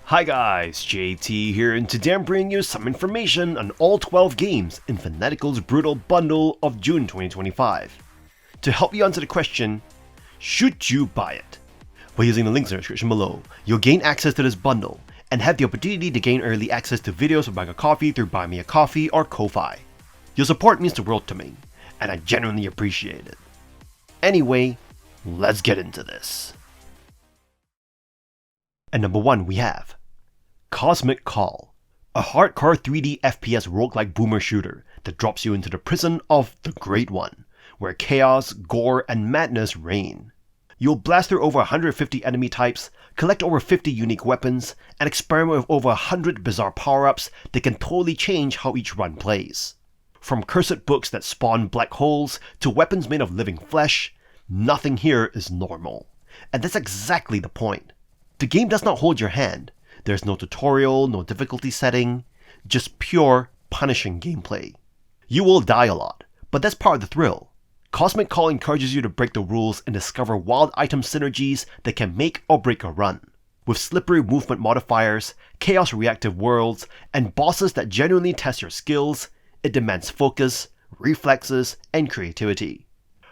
Hi guys, JT here, and today I'm bringing you some information on all 12 games in Fanatical's Brutal Bundle of June 2025. To help you answer the question, should you buy it? By using the links in the description below, you'll gain access to this bundle and have the opportunity to gain early access to videos for buying a coffee through Buy Me a Coffee or Ko-Fi. Your support means the world to me, and I genuinely appreciate it. Anyway, let's get into this. At number 1 we have Cosmic Call, a hardcore 3D FPS roguelike boomer shooter that drops you into the prison of the Great One, where chaos, gore, and madness reign. You'll blast through over 150 enemy types, collect over 50 unique weapons, and experiment with over 100 bizarre power-ups that can totally change how each run plays. From cursed books that spawn black holes to weapons made of living flesh, nothing here is normal. And that's exactly the point. The game does not hold your hand. There's no tutorial, no difficulty setting, just pure, punishing gameplay. You will die a lot, but that's part of the thrill. Cosmic Call encourages you to break the rules and discover wild item synergies that can make or break a run. With slippery movement modifiers, chaos reactive worlds, and bosses that genuinely test your skills, it demands focus, reflexes, and creativity.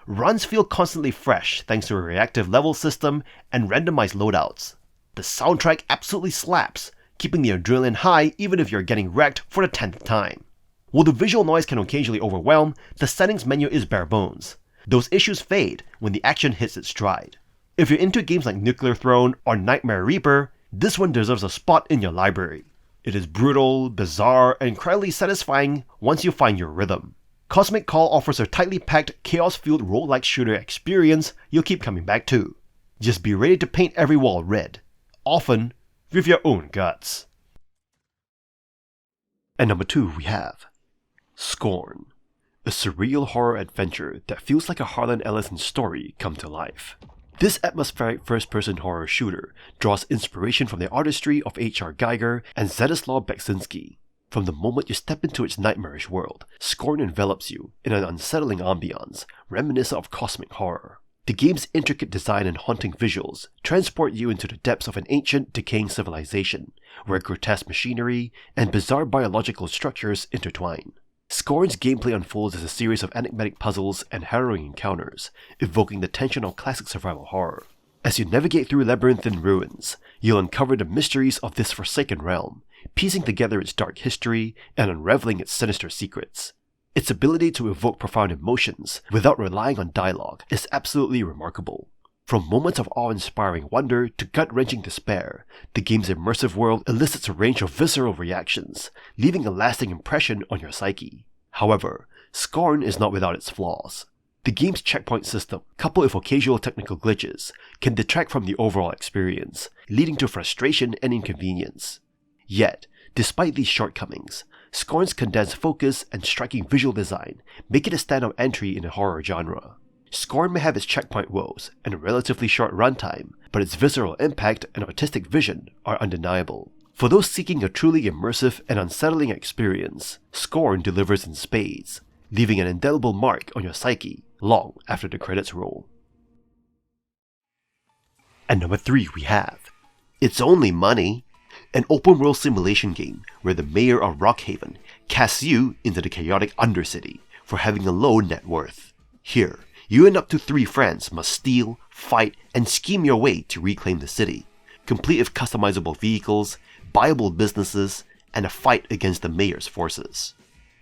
Runs feel constantly fresh thanks to a reactive level system and randomized loadouts. The soundtrack absolutely slaps, keeping the adrenaline high even if you're getting wrecked for the 10th time. While the visual noise can occasionally overwhelm, the settings menu is bare bones. Those issues fade when the action hits its stride. If you're into games like Nuclear Throne or Nightmare Reaper, this one deserves a spot in your library. It is brutal, bizarre, and incredibly satisfying once you find your rhythm. Cosmic Call offers a tightly packed, chaos-fueled roguelike shooter experience you'll keep coming back to. Just be ready to paint every wall red. Often with your own guts. At number 2 we have Scorn, a surreal horror adventure that feels like a Harlan Ellison story come to life. This atmospheric first-person horror shooter draws inspiration from the artistry of H.R. Giger and Zdzisław Beksinski. From the moment you step into its nightmarish world, Scorn envelops you in an unsettling ambiance reminiscent of cosmic horror. The game's intricate design and haunting visuals transport you into the depths of an ancient, decaying civilization, where grotesque machinery and bizarre biological structures intertwine. Scorn's gameplay unfolds as a series of enigmatic puzzles and harrowing encounters, evoking the tension of classic survival horror. As you navigate through labyrinthine ruins, you'll uncover the mysteries of this forsaken realm, piecing together its dark history and unraveling its sinister secrets. Its ability to evoke profound emotions without relying on dialogue is absolutely remarkable. From moments of awe-inspiring wonder to gut-wrenching despair, the game's immersive world elicits a range of visceral reactions, leaving a lasting impression on your psyche. However, Scorn is not without its flaws. The game's checkpoint system, coupled with occasional technical glitches, can detract from the overall experience, leading to frustration and inconvenience. Yet, despite these shortcomings, Scorn's condensed focus and striking visual design make it a standout entry in the horror genre. Scorn may have its checkpoint woes and a relatively short runtime, but its visceral impact and artistic vision are undeniable. For those seeking a truly immersive and unsettling experience, Scorn delivers in spades, leaving an indelible mark on your psyche long after the credits roll. At number 3 we have It's Only Money, an open-world simulation game where the mayor of Rockhaven casts you into the chaotic Undercity for having a low net worth. Here, you and up to 3 friends must steal, fight, and scheme your way to reclaim the city, complete with customizable vehicles, buyable businesses, and a fight against the mayor's forces.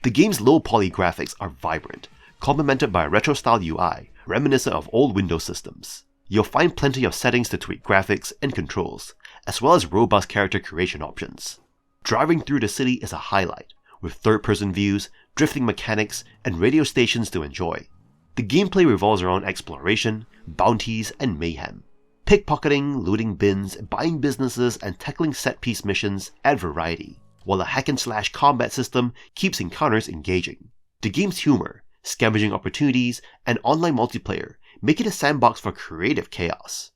The game's low-poly graphics are vibrant, complemented by a retro-style UI reminiscent of old Windows systems. You'll find plenty of settings to tweak graphics and controls, as well as robust character creation options. Driving through the city is a highlight, with third-person views, drifting mechanics, and radio stations to enjoy. The gameplay revolves around exploration, bounties, and mayhem. Pickpocketing, looting bins, buying businesses, and tackling set-piece missions add variety, while a hack-and-slash combat system keeps encounters engaging. The game's humor, scavenging opportunities, and online multiplayer make it a sandbox for creative chaos.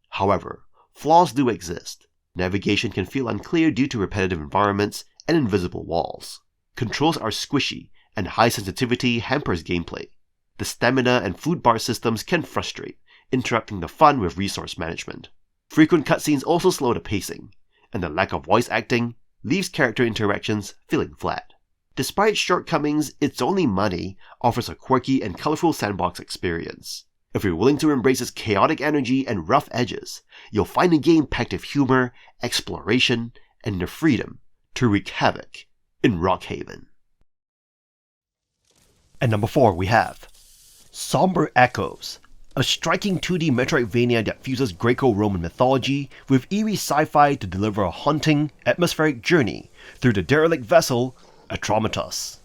However, flaws do exist. Navigation can feel unclear due to repetitive environments and invisible walls. Controls are squishy, and high sensitivity hampers gameplay. The stamina and food bar systems can frustrate, interrupting the fun with resource management. Frequent cutscenes also slow the pacing, and the lack of voice acting leaves character interactions feeling flat. Despite its shortcomings, It's Only Money offers a quirky and colorful sandbox experience. If you're willing to embrace its chaotic energy and rough edges, you'll find a game packed of humor, exploration, and the freedom to wreak havoc in Rockhaven. At number 4 we have Somber Echoes, a striking 2D Metroidvania that fuses Greco-Roman mythology with eerie sci-fi to deliver a haunting, atmospheric journey through the derelict vessel Atromitos.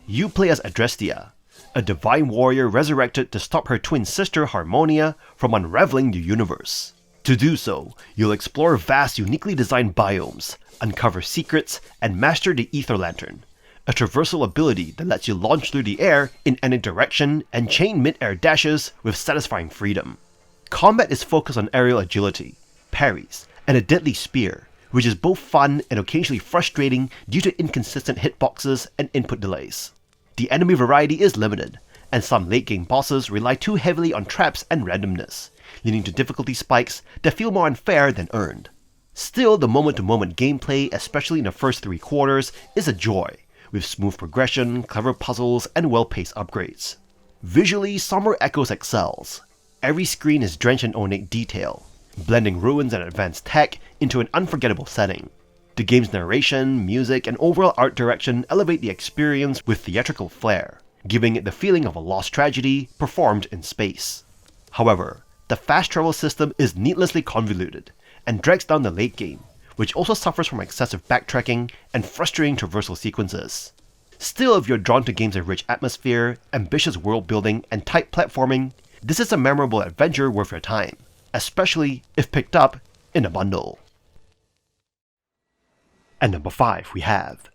You play as Adrestia, a divine warrior resurrected to stop her twin sister Harmonia from unraveling the universe. To do so, you'll explore vast, uniquely designed biomes, uncover secrets, and master the Ether Lantern, a traversal ability that lets you launch through the air in any direction and chain mid-air dashes with satisfying freedom. Combat is focused on aerial agility, parries, and a deadly spear, which is both fun and occasionally frustrating due to inconsistent hitboxes and input delays. The enemy variety is limited, and some late-game bosses rely too heavily on traps and randomness, leading to difficulty spikes that feel more unfair than earned. Still, the moment-to-moment gameplay, especially in the first 3 quarters, is a joy, with smooth progression, clever puzzles, and well-paced upgrades. Visually, Somber Echoes excels. Every screen is drenched in ornate detail, blending ruins and advanced tech into an unforgettable setting. The game's narration, music, and overall art direction elevate the experience with theatrical flair, giving it the feeling of a lost tragedy performed in space. However, the fast travel system is needlessly convoluted and drags down the late game, which also suffers from excessive backtracking and frustrating traversal sequences. Still, if you're drawn to games of rich atmosphere, ambitious world building, and tight platforming, this is a memorable adventure worth your time, especially if picked up in a bundle. At number 5 we have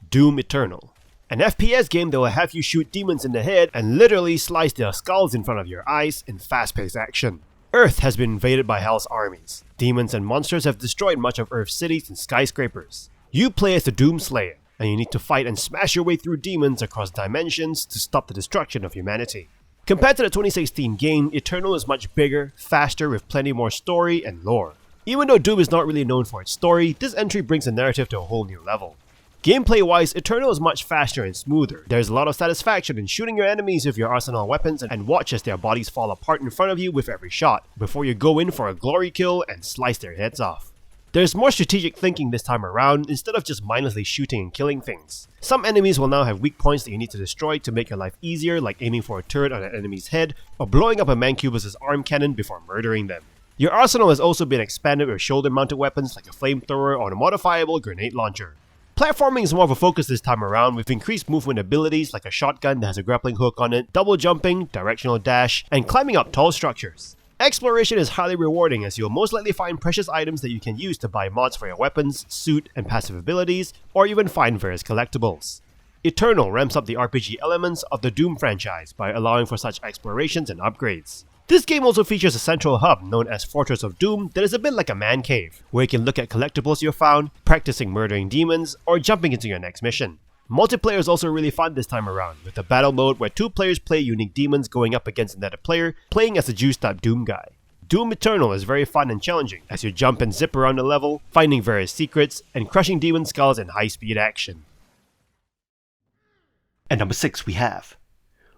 Doom Eternal, an FPS game that will have you shoot demons in the head and literally slice their skulls in front of your eyes in fast-paced action. Earth has been invaded by Hell's armies. Demons and monsters have destroyed much of Earth's cities and skyscrapers. You play as the Doom Slayer, and you need to fight and smash your way through demons across dimensions to stop the destruction of humanity. Compared to the 2016 game, Eternal is much bigger, faster, with plenty more story and lore. Even though Doom is not really known for its story, this entry brings the narrative to a whole new level. Gameplay-wise, Eternal is much faster and smoother. There's a lot of satisfaction in shooting your enemies with your arsenal weapons and watch as their bodies fall apart in front of you with every shot, before you go in for a glory kill and slice their heads off. There's more strategic thinking this time around instead of just mindlessly shooting and killing things. Some enemies will now have weak points that you need to destroy to make your life easier, like aiming for a turret on an enemy's head or blowing up a Mancubus' arm cannon before murdering them. Your arsenal has also been expanded with shoulder-mounted weapons like a flamethrower or a modifiable grenade launcher. Platforming is more of a focus this time around, with increased movement abilities like a shotgun that has a grappling hook on it, double jumping, directional dash, and climbing up tall structures. Exploration is highly rewarding, as you'll most likely find precious items that you can use to buy mods for your weapons, suit, and passive abilities, or even find various collectibles. Eternal ramps up the RPG elements of the Doom franchise by allowing for such explorations and upgrades. This game also features a central hub known as Fortress of Doom that is a bit like a man cave, where you can look at collectibles you found, practicing murdering demons, or jumping into your next mission. Multiplayer is also really fun this time around, with a battle mode where 2 players play unique demons going up against another player, playing as a juiced-up Doom guy. Doom Eternal is very fun and challenging, as you jump and zip around the level, finding various secrets, and crushing demon skulls in high-speed action. At number 6 we have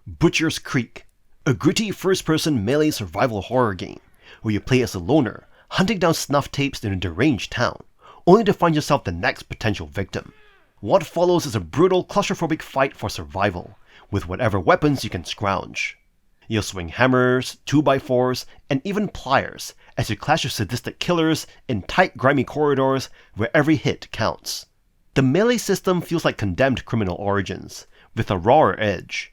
Butcher's Creek, a gritty first-person melee survival horror game, where you play as a loner, hunting down snuff tapes in a deranged town, only to find yourself the next potential victim. What follows is a brutal, claustrophobic fight for survival, with whatever weapons you can scrounge. You'll swing hammers, 2x4s, and even pliers as you clash with sadistic killers in tight, grimy corridors where every hit counts. The melee system feels like Condemned Criminal Origins, with a rawer edge.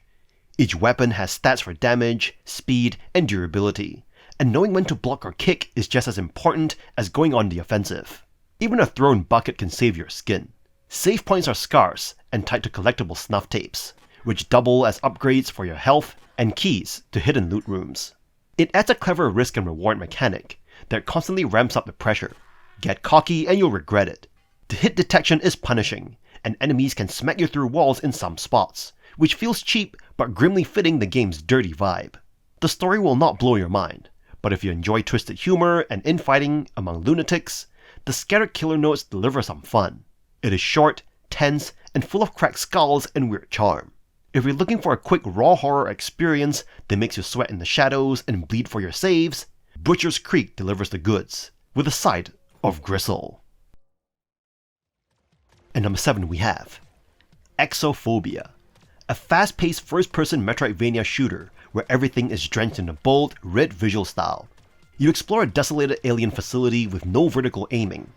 Each weapon has stats for damage, speed, and durability, and knowing when to block or kick is just as important as going on the offensive. Even a thrown bucket can save your skin. Save points are scarce and tied to collectible snuff tapes, which double as upgrades for your health and keys to hidden loot rooms. It adds a clever risk and reward mechanic that constantly ramps up the pressure. Get cocky and you'll regret it. The hit detection is punishing, and enemies can smack you through walls in some spots, which feels cheap but grimly fitting the game's dirty vibe. The story will not blow your mind, but if you enjoy twisted humor and infighting among lunatics, the scattered killer notes deliver some fun. It is short, tense, and full of cracked skulls and weird charm. If you're looking for a quick raw horror experience that makes you sweat in the shadows and bleed for your saves, Butcher's Creek delivers the goods, with a side of gristle. And number 7 we have Exophobia, a fast-paced first-person Metroidvania shooter where everything is drenched in a bold, red visual style. You explore a desolated alien facility with no vertical aiming,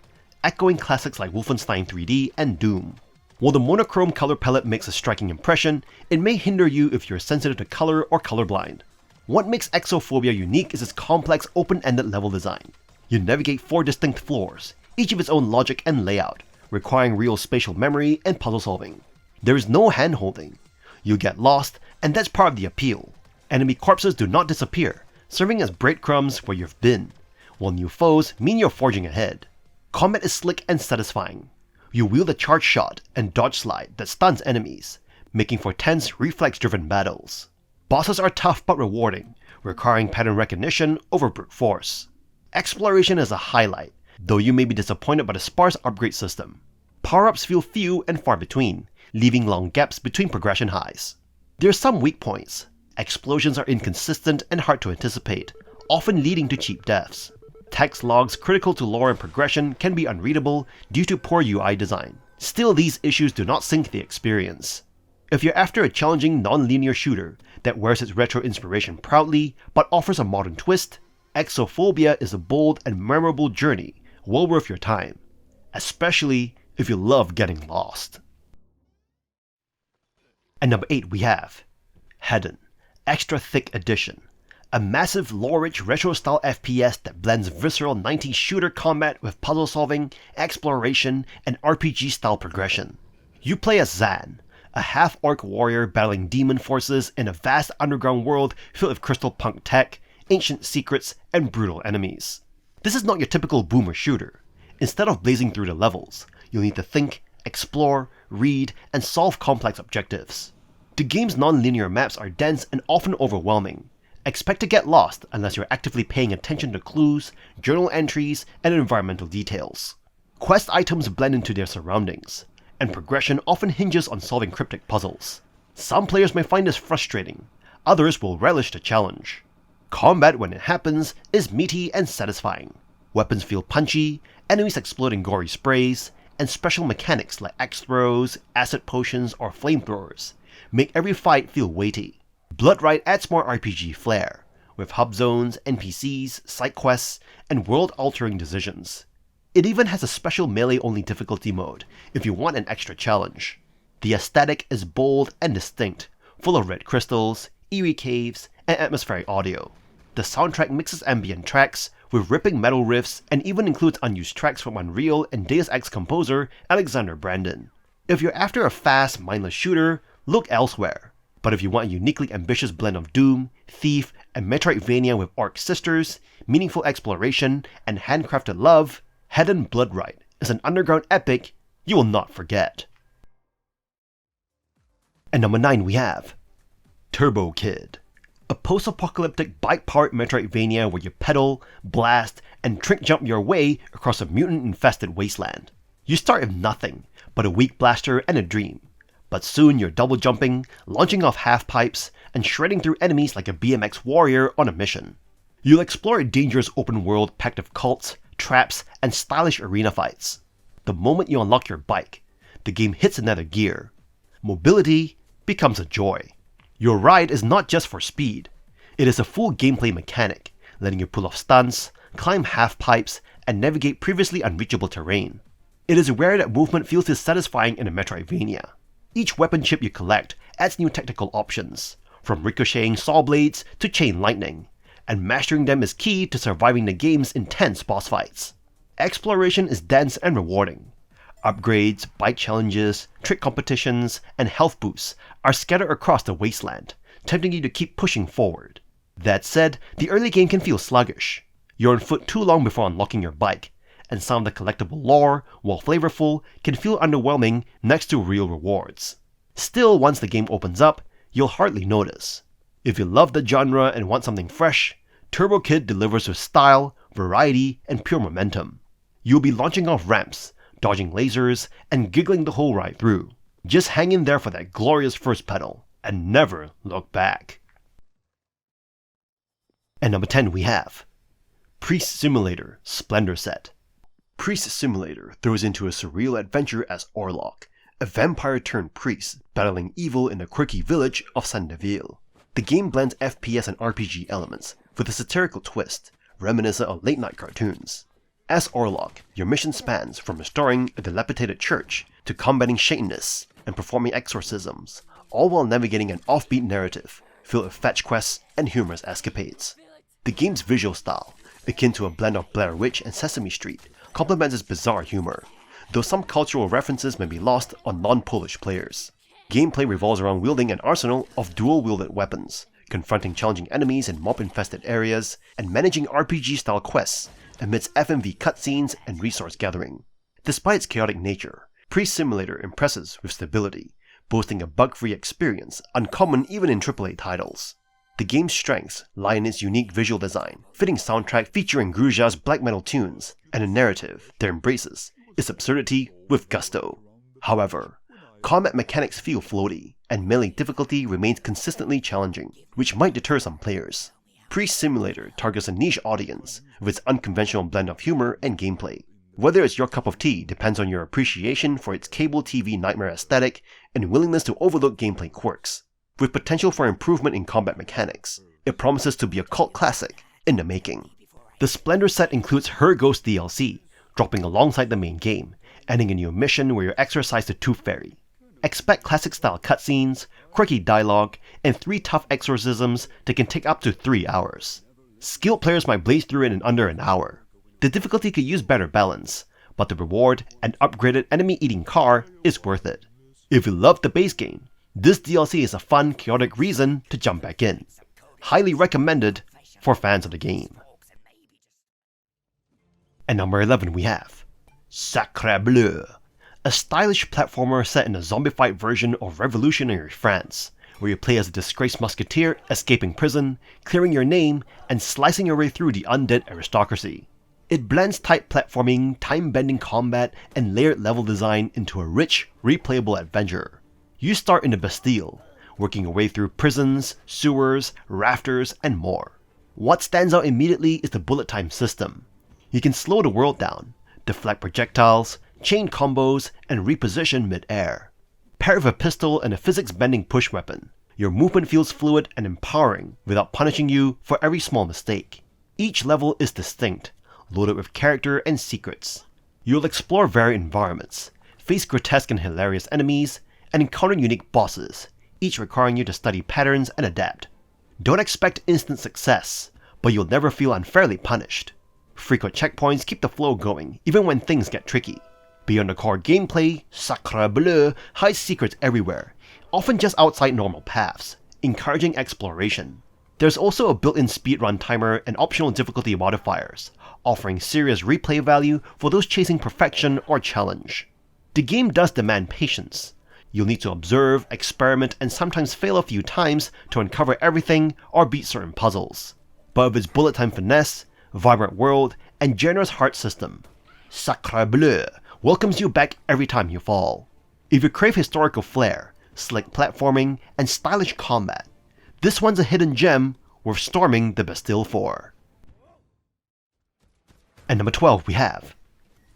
echoing classics like Wolfenstein 3D and Doom. While the monochrome color palette makes a striking impression, it may hinder you if you're sensitive to color or colorblind. What makes Exophobia unique is its complex open-ended level design. You navigate 4 distinct floors, each of its own logic and layout, requiring real spatial memory and puzzle solving. There is no hand-holding. You get lost, and that's part of the appeal. Enemy corpses do not disappear, serving as breadcrumbs where you've been, while new foes mean you're forging ahead. Combat is slick and satisfying. You wield a charge shot and dodge slide that stuns enemies, making for tense, reflex-driven battles. Bosses are tough but rewarding, requiring pattern recognition over brute force. Exploration is a highlight, though you may be disappointed by the sparse upgrade system. Power-ups feel few and far between, leaving long gaps between progression highs. There are some weak points. Explosions are inconsistent and hard to anticipate, often leading to cheap deaths. Text logs critical to lore and progression can be unreadable due to poor UI design. Still, these issues do not sink the experience. If you're after a challenging non-linear shooter that wears its retro inspiration proudly but offers a modern twist, Exophobia is a bold and memorable journey well worth your time, especially if you love getting lost. And number 8 we have Hedon, Extra Thicc Edition, a massive lore-rich retro-style FPS that blends visceral 90s shooter combat with puzzle solving, exploration, and RPG-style progression. You play as Zan, a half-orc warrior battling demon forces in a vast underground world filled with crystal punk tech, ancient secrets, and brutal enemies. This is not your typical boomer shooter. Instead of blazing through the levels, you'll need to think, explore, read, and solve complex objectives. The game's non-linear maps are dense and often overwhelming. Expect to get lost unless you're actively paying attention to clues, journal entries, and environmental details. Quest items blend into their surroundings, and progression often hinges on solving cryptic puzzles. Some players may find this frustrating, others will relish the challenge. Combat, when it happens, is meaty and satisfying. Weapons feel punchy, enemies explode in gory sprays, and special mechanics like axe throws, acid potions, or flamethrowers make every fight feel weighty. Bloodright adds more RPG flair, with hub zones, NPCs, side quests, and world-altering decisions. It even has a special melee-only difficulty mode if you want an extra challenge. The aesthetic is bold and distinct, full of red crystals, eerie caves, and atmospheric audio. The soundtrack mixes ambient tracks with ripping metal riffs and even includes unused tracks from Unreal and Deus Ex composer Alexander Brandon. If you're after a fast, mindless shooter, look elsewhere. But if you want a uniquely ambitious blend of Doom, Thief, and Metroidvania with orc sisters, meaningful exploration, and handcrafted love, Hedon Bloodright is an underground epic you will not forget. And number 9 we have Turbo Kid, a post-apocalyptic bike-powered Metroidvania where you pedal, blast, and trick jump your way across a mutant-infested wasteland. You start with nothing but a weak blaster and a dream, but soon you're double jumping, launching off half-pipes, and shredding through enemies like a BMX warrior on a mission. You'll explore a dangerous open world packed with cults, traps, and stylish arena fights. The moment you unlock your bike, the game hits another gear. Mobility becomes a joy. Your ride is not just for speed. It is a full gameplay mechanic, letting you pull off stunts, climb half-pipes, and navigate previously unreachable terrain. It is rare that movement feels this satisfying in a Metroidvania. Each weapon chip you collect adds new tactical options, from ricocheting saw blades to chain lightning, and mastering them is key to surviving the game's intense boss fights. Exploration is dense and rewarding. Upgrades, bike challenges, trick competitions, and health boosts are scattered across the wasteland, tempting you to keep pushing forward. That said, the early game can feel sluggish. You're on foot too long before unlocking your bike, and some of the collectible lore, while flavorful, can feel underwhelming next to real rewards. Still, once the game opens up, you'll hardly notice. If you love the genre and want something fresh, Turbo Kid delivers with style, variety, and pure momentum. You'll be launching off ramps, dodging lasers, and giggling the whole ride through. Just hang in there for that glorious first pedal, and never look back. And number 10 we have Priest Simulator Splendor Set. Priest Simulator throws into a surreal adventure as Orlok, a vampire turned priest battling evil in the quirky village of Sandeville. The game blends FPS and RPG elements with a satirical twist, reminiscent of late-night cartoons. As Orlok, your mission spans from restoring a dilapidated church to combating Satanists and performing exorcisms, all while navigating an offbeat narrative filled with fetch quests and humorous escapades. The game's visual style, akin to a blend of Blair Witch and Sesame Street, complements its bizarre humor, though some cultural references may be lost on non-Polish players. Gameplay revolves around wielding an arsenal of dual-wielded weapons, confronting challenging enemies in mob-infested areas, and managing RPG-style quests amidst FMV cutscenes and resource gathering. Despite its chaotic nature, Priest Simulator impresses with stability, boasting a bug-free experience uncommon even in AAA titles. The game's strengths lie in its unique visual design, fitting soundtrack featuring Gruja's black metal tunes, and a narrative that embraces its absurdity with gusto. However, combat mechanics feel floaty, and melee difficulty remains consistently challenging, which might deter some players. Priest Simulator targets a niche audience with its unconventional blend of humor and gameplay. Whether it's your cup of tea depends on your appreciation for its cable TV nightmare aesthetic and willingness to overlook gameplay quirks. With potential for improvement in combat mechanics, it promises to be a cult classic in the making. The Splendor set includes Her Ghost DLC, dropping alongside the main game, ending a new mission where you exorcise the Tooth Fairy. Expect classic-style cutscenes, quirky dialogue, and 3 tough exorcisms that can take up to 3 hours. Skilled players might blaze through it in under an hour. The difficulty could use better balance, but the reward, an upgraded enemy-eating car, is worth it. If you love the base game, this DLC is a fun, chaotic reason to jump back in. Highly recommended for fans of the game. At number 11 we have Sacre Bleu, a stylish platformer set in a zombified version of revolutionary France, where you play as a disgraced musketeer escaping prison, clearing your name, and slicing your way through the undead aristocracy. It blends tight platforming, time-bending combat, and layered level design into a rich, replayable adventure. You start in the Bastille, working your way through prisons, sewers, rafters, and more. What stands out immediately is the bullet time system. You can slow the world down, deflect projectiles, chain combos, and reposition mid-air. Paired with a pistol and a physics-bending push weapon, your movement feels fluid and empowering without punishing you for every small mistake. Each level is distinct, loaded with character and secrets. You'll explore varied environments, face grotesque and hilarious enemies, and encounter unique bosses, each requiring you to study patterns and adapt. Don't expect instant success, but you'll never feel unfairly punished. Frequent checkpoints keep the flow going, even when things get tricky. Beyond the core gameplay, Sacre Bleu hides secrets everywhere, often just outside normal paths, encouraging exploration. There's also a built-in speedrun timer and optional difficulty modifiers, offering serious replay value for those chasing perfection or challenge. The game does demand patience. You'll need to observe, experiment, and sometimes fail a few times to uncover everything or beat certain puzzles. But with its bullet time finesse, vibrant world, and generous heart system, Sacre Bleu welcomes you back every time you fall. If you crave historical flair, slick platforming, and stylish combat, this one's a hidden gem worth storming the Bastille for. At number 12 we have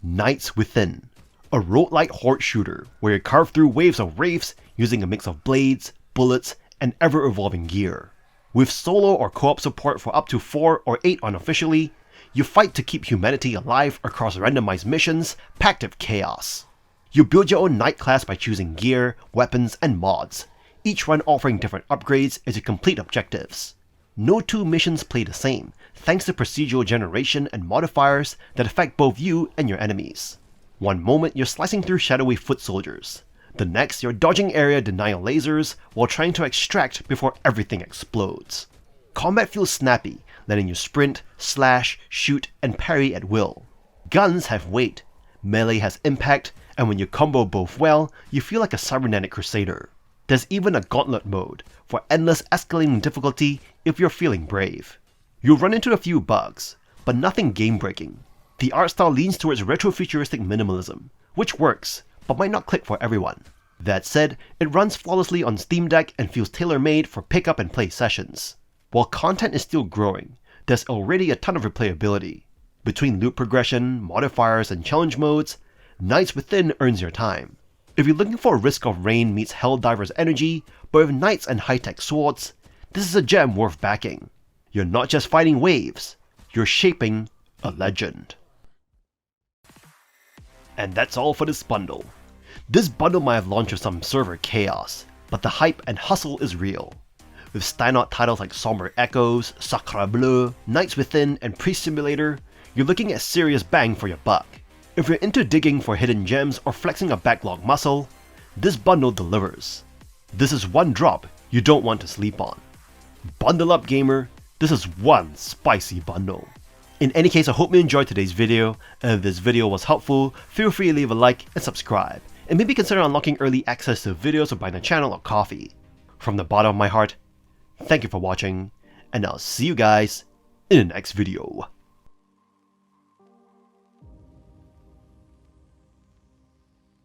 Nights Within, a roguelike horde shooter where you carve through waves of wraiths using a mix of blades, bullets, and ever-evolving gear. With solo or co-op support for up to 4 or 8 unofficially, you fight to keep humanity alive across randomized missions packed with chaos. You build your own night class by choosing gear, weapons, and mods, each run offering different upgrades as you complete objectives. No 2 missions play the same, thanks to procedural generation and modifiers that affect both you and your enemies. One moment you're slicing through shadowy foot soldiers, the next you're dodging area denial lasers while trying to extract before everything explodes. Combat feels snappy, letting you sprint, slash, shoot, and parry at will. Guns have weight, melee has impact, and when you combo both well, you feel like a cybernetic crusader. There's even a gauntlet mode for endless escalating difficulty if you're feeling brave. You'll run into a few bugs, but nothing game-breaking. The art style leans towards retro-futuristic minimalism, which works, but might not click for everyone. That said, it runs flawlessly on Steam Deck and feels tailor-made for pick-up and play sessions. While content is still growing, there's already a ton of replayability. Between loot progression, modifiers, and challenge modes, Knights Within earns your time. If you're looking for a Risk of Rain meets Helldiver's energy, but with knights and high-tech swords, this is a gem worth backing. You're not just fighting waves, you're shaping a legend. And that's all for this bundle. This bundle might have launched with some server chaos, but the hype and hustle is real. With standout titles like Somber Echoes, Sacre Bleu, Knights Within, and Priest Simulator, you're looking at serious bang for your buck. If you're into digging for hidden gems or flexing a backlog muscle, this bundle delivers. This is one drop you don't want to sleep on. Bundle up, gamer, this is one spicy bundle. In any case, I hope you enjoyed today's video, and if this video was helpful, feel free to leave a like and subscribe, and maybe consider unlocking early access to videos or buying the channel or coffee. From the bottom of my heart, thank you for watching, and I'll see you guys in the next video.